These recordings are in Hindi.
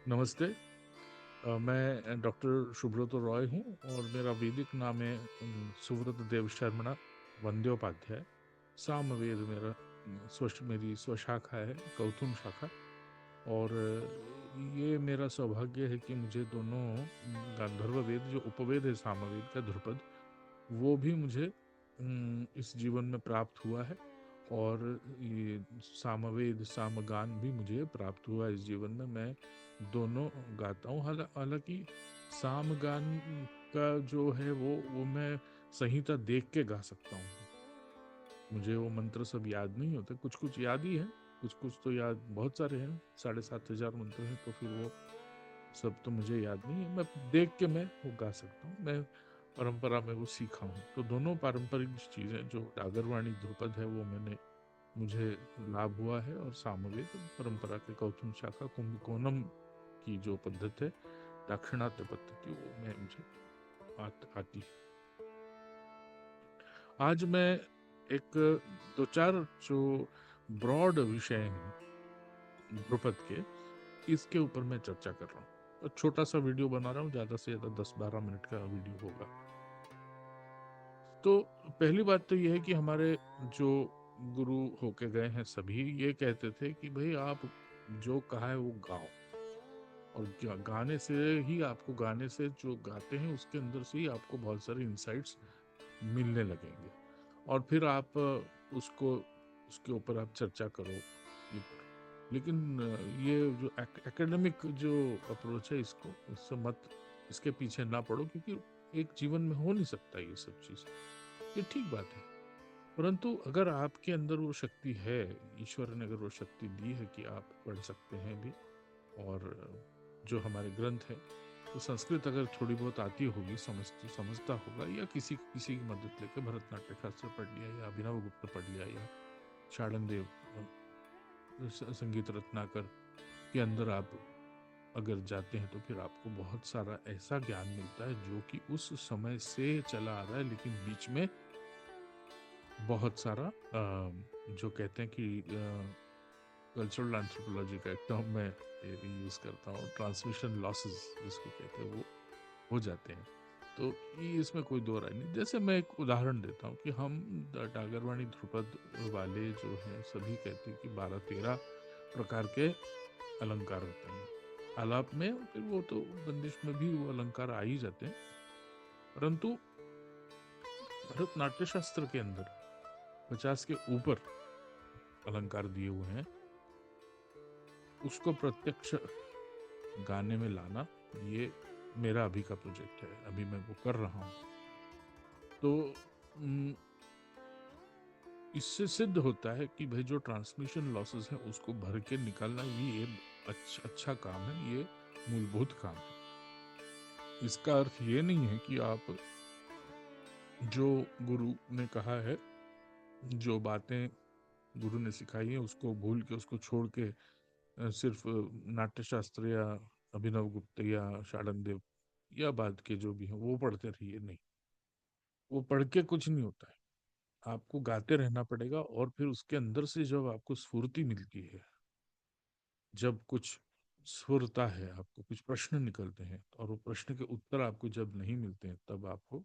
नमस्ते। मैं डॉक्टर सुब्रत रॉय हूँ और मेरा वैदिक नाम है सुव्रत देव शर्मणा वंद्योपाध्याय। सामवेद मेरा मेरी स्वशाखा है, गौतम शाखा। और ये मेरा सौभाग्य है कि मुझे दोनों गांधर्व वेद जो उपवेद है सामवेद का ध्रुपद, वो भी मुझे इस जीवन में प्राप्त हुआ है। और ये सामवेद सामगान भी मुझे प्राप्त हुआ इस जीवन में। मैं दोनों गाता हूँ। हालांकि सामगान का जो है वो मैं संहिता देख के गा सकता हूँ। मुझे वो मंत्र सब याद नहीं होते, कुछ कुछ याद ही है, कुछ कुछ तो याद, बहुत सारे हैं, 7,500 मंत्र हैं, तो फिर वो सब तो मुझे याद नहीं है। मैं देख के मैं वो गा सकता हूँ। मैं परंपरा में वो सीखा हूँ। तो दोनों पारंपरिक चीजें, जो डागरवाणी ध्रुपद है वो मुझे लाभ हुआ है, और सामवेद परंपरा के कौथुम शाखा कुंभकोणम की जो पद्धति है, दाक्षिणात्य पद्धति, वो मैं मुझे आती है। आज मैं एक दो चार जो ब्रॉड विषय हैं ध्रुपद के, इसके ऊपर मैं चर्चा कर रहा हूँ। तो छोटा सा वीडियो बना रहा हूँ, ज्यादा से ज्यादा 10-12 मिनट का वीडियो होगा। तो पहली बात तो यह है कि हमारे जो गुरु होके गए हैं सभी ये कहते थे कि भाई आप जो कहा है वो गाओ, और गाने से ही आपको, गाने से जो गाते हैं उसके अंदर से ही आपको बहुत सारे इंसाइट्स मिलने लगेंगे, और फिर आप उसको, उसके ऊपर आप चर्चा करो, ये करो। लेकिन ये जो एकेडमिक जो अप्रोच है, इससे मत, इसके पीछे ना पड़ो, क्योंकि एक जीवन में हो नहीं सकता ये सब चीज। ये ठीक बात है, परंतु अगर आपके अंदर वो शक्ति है, ईश्वर ने अगर वो शक्ति दी है कि आप पढ़ सकते हैं भी, और जो हमारे ग्रंथ है, तो संस्कृत अगर थोड़ी बहुत आती होगी, समझता होगा, या किसी किसी की मदद लेके भरतनाट्य शास्त्र पढ़ लिया, या अभिनव गुप्त पढ़ लिया, या शाड़ंदेव संगीत रत्नाकर के अंदर आप अगर जाते हैं, तो फिर आपको बहुत सारा ऐसा ज्ञान मिलता है जो कि उस समय से चला आ रहा है, लेकिन बीच में बहुत सारा जो कहते हैं कि कल्चरल एंथ्रोपोलॉजी का एक टर्म मैं यूज करता हूँ, ट्रांसमिशन लॉसेस जिसको कहते हैं, वो हो जाते हैं। तो ये इसमें कोई दो राय नहीं। जैसे मैं एक उदाहरण देता हूँ कि हम डागरवाणी ध्रुपद वाले जो हैं सभी कहते हैं कि 12-13 प्रकार के अलंकार होते हैं आलाप में, फिर वो तो बंदिश में भी वो अलंकार आ ही जाते हैं। परंतु भरतनाट्य शास्त्र के अंदर 50 के ऊपर अलंकार दिए हुए हैं। उसको प्रत्यक्ष गाने में लाना, ये मेरा अभी का प्रोजेक्ट है, अभी मैं वो कर रहा हूँ। तो इससे सिद्ध होता है कि भाई जो ट्रांसमिशन लॉसेस हैं उसको भर के निकालना, ये अच्छा काम है, ये मूलभूत काम है। इसका अर्थ ये नहीं है कि आप जो गुरु ने कहा है, जो बातें गुरु ने सिखाई है, उसको भूल के, उसको छोड़ के सिर्फ नाट्य शास्त्र या अभिनव गुप्त या शाड़ंदेव या बाद के जो भी हैं वो पढ़ते रहिए। नहीं, वो पढ़ के कुछ नहीं होता है। आपको गाते रहना पड़ेगा, और फिर उसके अंदर से जब आपको स्फूर्ति मिलती है, जब कुछ स्फुरता है, आपको कुछ प्रश्न निकलते हैं, और वो प्रश्न के उत्तर आपको जब नहीं मिलते हैं, तब आपको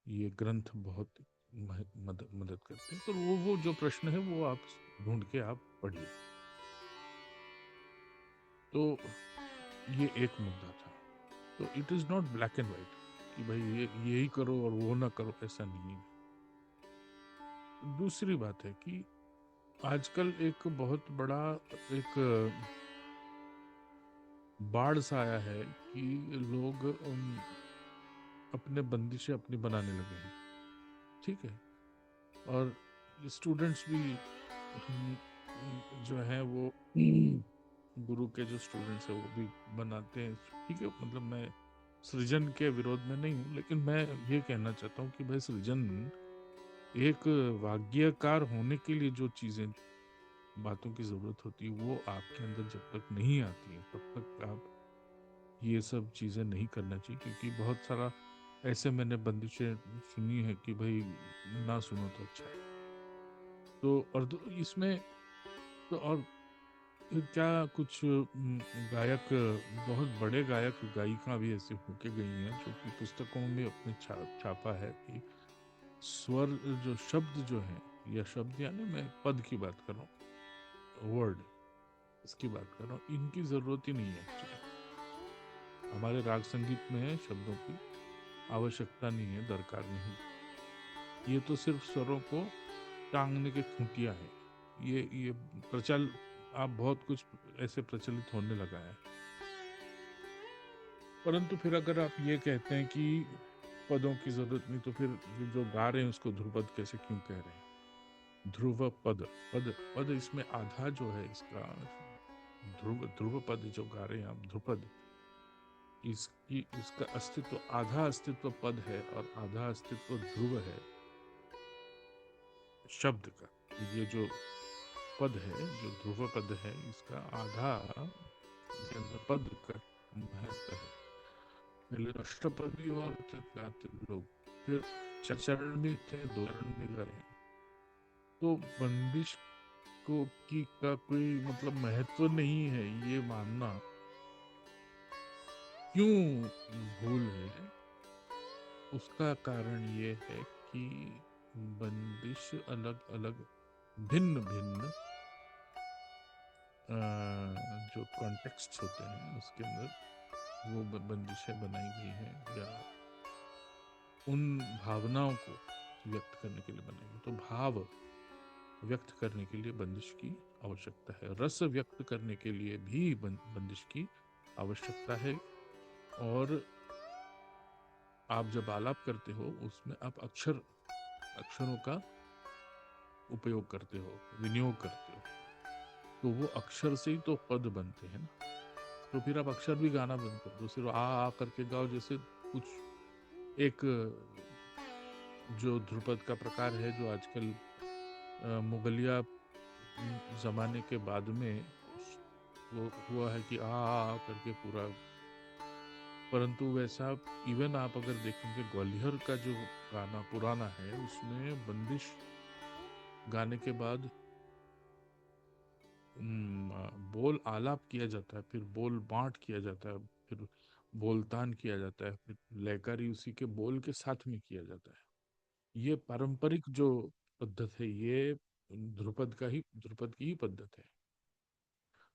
ये ग्रंथ बहुत मदद करते हैं। तो वो जो प्रश्न है वो आप ढूंढ के आप पढ़िए। तो ये एक मुद्दा था। तो it is not black and white कि भाई ये यही करो और वो ना करो, ऐसा नहीं है। दूसरी बात है कि आजकल एक बहुत बड़ा एक बाढ़ सा आया है कि लोग अपने बंदिशें अपनी बनाने लगे हैं। ठीक है, और स्टूडेंट्स भी जो है वो गुरु के जो स्टूडेंट्स है वो भी बनाते हैं। ठीक है, मतलब मैं सृजन के विरोध में नहीं हूँ, लेकिन मैं ये कहना चाहता हूँ कि भाई सृजन, एक वाग्यकार होने के लिए जो चीजें, बातों की जरूरत होती है, वो आपके अंदर जब तक नहीं आती है तब तक आप ये सब चीजें नहीं करना चाहिए। क्योंकि बहुत सारा ऐसे मैंने बंदिशें सुनी है कि भाई ना सुनो तो अच्छा है। तो और इसमें तो और क्या कुछ गायक, बहुत बड़े गायक गायिका भी ऐसे होके गई हैं जो कि पुस्तकों में अपने छापा है कि स्वर, जो शब्द जो है, या शब्द यानी मैं पद की बात कर रहा हूँ, वर्ड, इसकी बात कर रहा हूँ, इनकी जरूरत ही नहीं है एक्चुअली। हमारे राग संगीत में शब्दों की आवश्यकता नहीं है, दरकार नहीं। ये तो सिर्फ स्वरों को टांगने के खूंटियां है। ये प्रचल आप बहुत कुछ ऐसे प्रचलित होने लगा है। परंतु फिर अगर आप ये कहते हैं कि पदों की जरूरत नहीं, तो फिर जो गा रहे हैं उसको ध्रुपद कैसे क्यों कह रहे हैं? ध्रुव पद, पद पद इसमें आधा जो है इसका, ध्रुव ध्रुव पद जो गा रहे हैं आप, ध्रुपद, इसका अस्तित्व, आधा अस्तित्व पद है और आधा अस्तित्व ध्रुव है शब्द का। ये जो पद है, जो ध्रुव पद है, इसका आधा इसके अंदर पद का महत्व है। पहले अष्टपदी और गाते लोग, फिर चरण भी थे, दो चरण भी गए। तो बंदिश को की का कोई मतलब महत्व नहीं है, ये मानना क्यों भूल है? उसका कारण ये है कि बंदिश अलग अलग, भिन्न भिन्न जो कॉन्टेक्स्ट होते हैं उसके अंदर वो बंदिशें बनाई गई हैं, या उन भावनाओं को व्यक्त करने के लिए बनाई गई। तो भाव व्यक्त करने के लिए बंदिश की आवश्यकता है, रस व्यक्त करने के लिए भी बंदिश की आवश्यकता है। और आप जब आलाप करते हो उसमें आप अक्षरों का उपयोग करते हो, विनियोग करते हो, तो वो अक्षर से ही तो पद बनते हैं ना। तो फिर आप अक्षर भी गाना बंद कर दो, सिर्फ आ करके गाओ। जैसे कुछ एक जो ध्रुपद का प्रकार है जो आजकल मुगलिया जमाने के बाद में वो हुआ है कि आ करके पूरा, परंतु वैसा इवन आप अगर देखेंगे ग्वालियर का जो गाना पुराना है उसमें बंदिश गाने के बाद बोल आलाप किया जाता है, फिर बोल बांट किया जाता है, फिर बोलतान किया जाता है, फिर लयकारी उसी के बोल के साथ में किया जाता है। ये पारंपरिक जो पद्धत है, ये ध्रुपद की ही पद्धत है।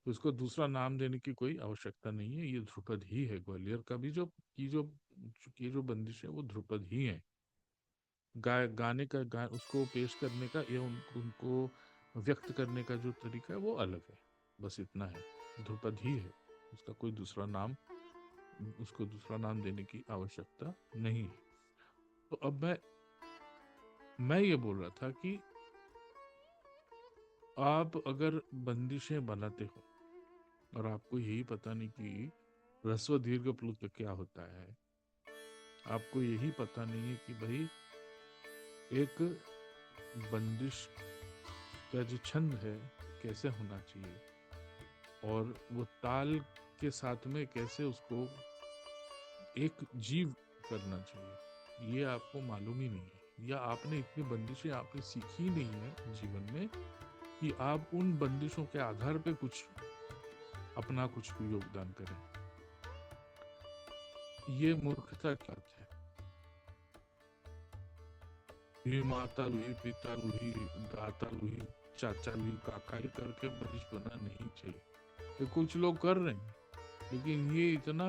तो इसको दूसरा नाम देने की कोई आवश्यकता नहीं है, ये ध्रुपद ही है। ग्वालियर का भी जो बंदिश है वो ध्रुपद ही है। गाने का उसको पेश करने का या उनको व्यक्त करने का जो तरीका है वो अलग है, बस इतना है। ध्रुपद ही है, उसका कोई दूसरा नाम, उसको दूसरा नाम देने की आवश्यकता नहीं है। तो अब मैं ये बोल रहा था कि आप अगर बंदिशें बनाते हो और आपको यही पता नहीं कि ह्रस्व दीर्घ प्लुत क्या होता है, आपको यही पता नहीं है कि भाई एक बंदिश का जो छंद है कैसे होना चाहिए और वो ताल के साथ में कैसे उसको एक जीव करना चाहिए, ये आपको मालूम ही नहीं है। या आपने इतनी बंदिशें आपने सीखी नहीं है जीवन में कि आप उन बंदिशों के आधार पे कुछ अपना कुछ योगदान करें। ये मूर्खता क्या है? ये माता लुही, पिता लुही, दाता लुही, चाचा लुही, काका ही करके बंदिश बना नहीं चाहिए। ये कुछ लोग कर रहे हैं, लेकिन ये इतना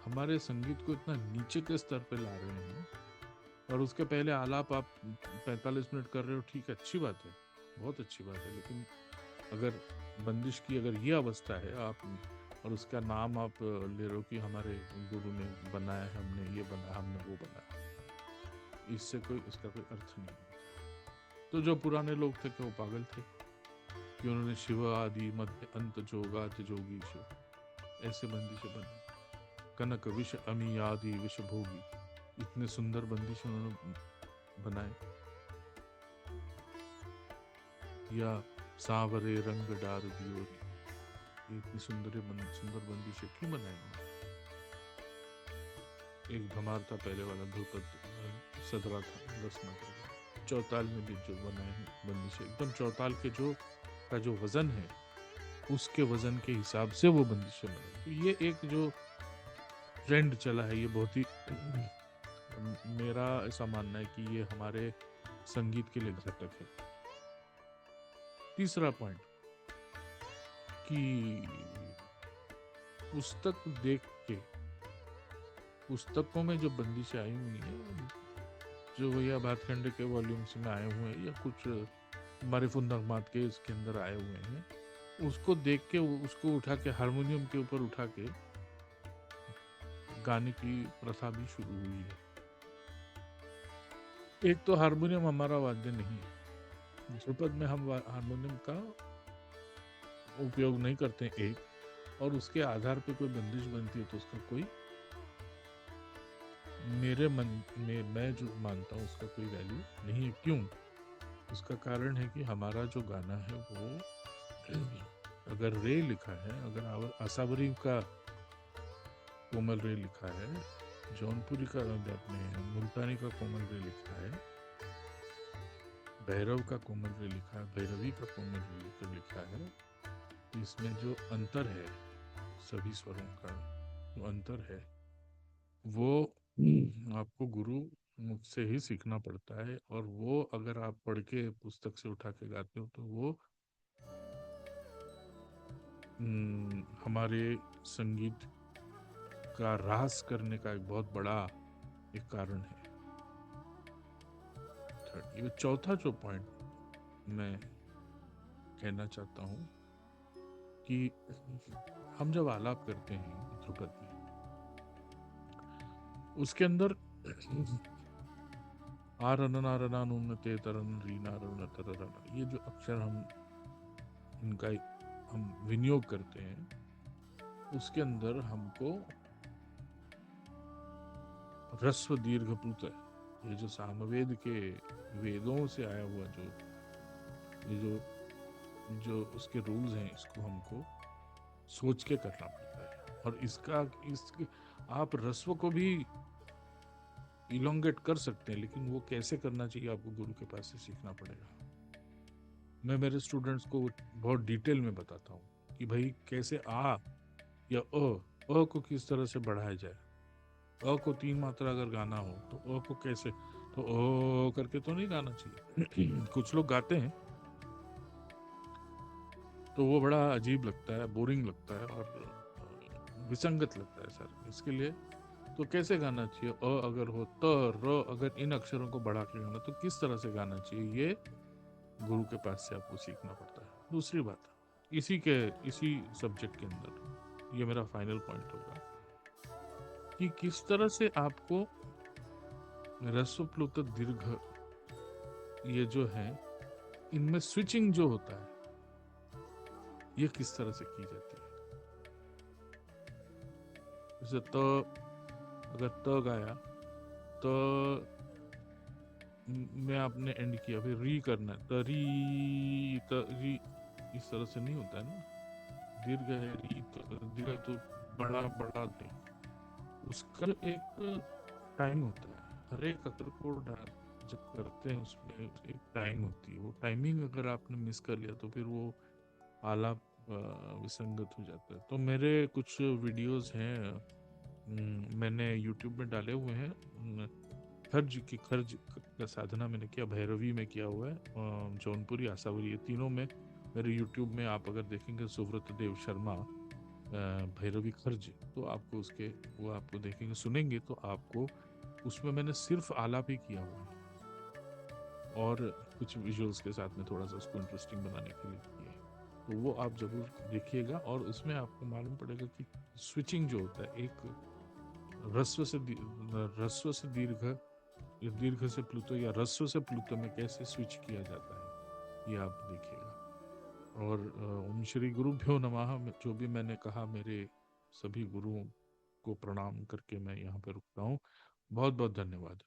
हमारे संगीत को इतना नीचे के स्तर पे ला रहे हैं। और उसके पहले आलाप आप 45 मिनट कर रहे हो, ठीक है, अच्छी बात है, बहुत अच्छी बात है। लेकिन अगर बंदिश की अगर ये अवस्था है आप, और उसका नाम आप ले रहे हो कि हमारे गुरु ने बनाया, हमने ये बनाया, हमने वो बनाया, इससे कोई इसका कोई अर्थ नहीं है। तो जो पुराने लोग थे वो पागल थे कि उन्होंने शिव आदि मध्य अंत जोगात जोगीश ऐसे बंदिशें बनाई। कनक विष अमी आदि विष भोगी, इतने सुंदर बंदिश उन्होंने बनाए। या सांवरे रंग डार दियोरी, इतनी सुंदर बंदिशें क्यों बनाई? एक धमार था पहले वाला, ध्रुपद सदरा था 10 नंबर। चौताल में भी जो बनाए हैं बंदिशें, एकदम चौताल के जो का जो वजन है उसके वजन के हिसाब से वो बंदिशें बने। तो ये एक जो ट्रेंड चला है, ये बहुत ही मेरा ऐसा मानना है कि ये हमारे संगीत के लिए घातक है। तीसरा पॉइंट कि पुस्तक देख के, पुस्तकों में जो बंदिशें आई हुई हैं, जो भैया भातखंडे के वॉल्यूम्स में आए हुए हैं या कुछ मारिफुन नगमात के इसके अंदर आए हुए हैं, उसको देख के उसको उठा के हारमोनियम के ऊपर उठा के गाने की प्रथा भी शुरू हुई है। एक तो हारमोनियम हमारा वाद्य नहीं है, ध्रुपद में हम हारमोनियम का उपयोग नहीं करते एक, और उसके आधार पे कोई बंदिश बनती है तो उसका कोई, मेरे मन में मैं जो मानता हूँ उसका कोई वैल्यू नहीं है। क्यों? उसका कारण है कि हमारा जो गाना है वो अगर रे लिखा है, अगर आसावरी का कोमल रे लिखा है, जौनपुरी का अपने मुल्तानी का कोमल रे लिखा है, भैरव का कोमल रे लिखा है, भैरवी का कोमल रे लिखा है, इसमें जो अंतर है सभी स्वरों का, जो अंतर है वो आपको गुरु मुझसे ही सीखना पड़ता है। और वो अगर आप पढ़ के पुस्तक से उठा के गाते हो तो वो हमारे संगीत का ह्रास करने का एक बहुत बड़ा एक कारण है। ये चौथा जो पॉइंट मैं कहना चाहता हूँ कि हम जब आलाप करते हैं ध्रुपद में, उसके अंदर ते तरन रीना रन तरन, ये जो अक्षर इनका हम विनियोग करते हैं, उसके अंदर हमको ह्रस्व दीर्घ प्लुत, ये जो सामवेद के वेदों से आया हुआ जो उसके रूल्स हैं, इसको हमको सोच के करना पड़ता है। और आप ह्रस्व को भी इलोंगेट कर सकते हैं, लेकिन वो कैसे करना चाहिए आपको गुरु के पास से सीखना पड़ेगा। मैं मेरे स्टूडेंट्स को बहुत डिटेल में बताता हूँ कि भाई कैसे आ या अ को किस तरह से बढ़ाया जाए। अ को 3 मात्रा अगर गाना हो तो अ को कैसे, तो ओ करके तो नहीं गाना चाहिए। कुछ लोग गाते हैं तो वो बड़ा अजीब लगता है, बोरिंग लगता है और विसंगत लगता है सर। इसके लिए तो कैसे गाना चाहिए, अ अगर हो तो र, अगर इन अक्षरों को बढ़ा के गाना तो किस तरह से गाना चाहिए, ये गुरु के पास से आपको सीखना पड़ता है। दूसरी बात, इसी सब्जेक्ट के अंदर ये मेरा फाइनल पॉइंट होगा कि किस तरह से आपको ह्रस्व प्लुत दीर्घ ये जो है, इनमें स्विचिंग जो होता है ये किस तरह से की जाती है। जैसे तो अगर तो गाया तो में आपने एंड किया, फिर री करना है, तरी तरी, इस तरह से नहीं होता है ना। दीर्घ है, री तो दीर्घ तो बड़ा बड़ा नहीं, उसका एक टाइम होता है। हर एक अक्षर को जब करते हैं उसमें एक टाइम होती है, वो टाइमिंग अगर आपने मिस कर लिया तो फिर वो आलाप विसंगत हो जाता है। तो मेरे कुछ वीडियोस हैं, मैंने यूट्यूब में डाले हुए हैं। खर्ज का साधना मैंने किया, भैरवी में किया हुआ है, जौनपुरी, आसावरी, ये तीनों में मेरे यूट्यूब में आप अगर देखेंगे सुब्रत देव शर्मा भैरवी खर्ज, तो आपको वो आपको देखेंगे, सुनेंगे तो आपको उसमें मैंने सिर्फ आलाप ही किया हुआ है और कुछ विजुअल्स के साथ में थोड़ा सा उसको इंटरेस्टिंग बनाने के लिए किया है। तो वो आप जरूर देखिएगा और उसमें आपको मालूम पड़ेगा कि स्विचिंग जो होता है, एक ह्रस्व से दीर्घ, दीर्घ से प्लुतो या ह्रस्व से प्लुतो में कैसे स्विच किया जाता है, ये आप देखिएगा। और ओम श्री गुरुभ्यो नमः, जो भी मैंने कहा, मेरे सभी गुरुओं को प्रणाम करके मैं यहाँ पे रुकता हूँ। बहुत बहुत धन्यवाद।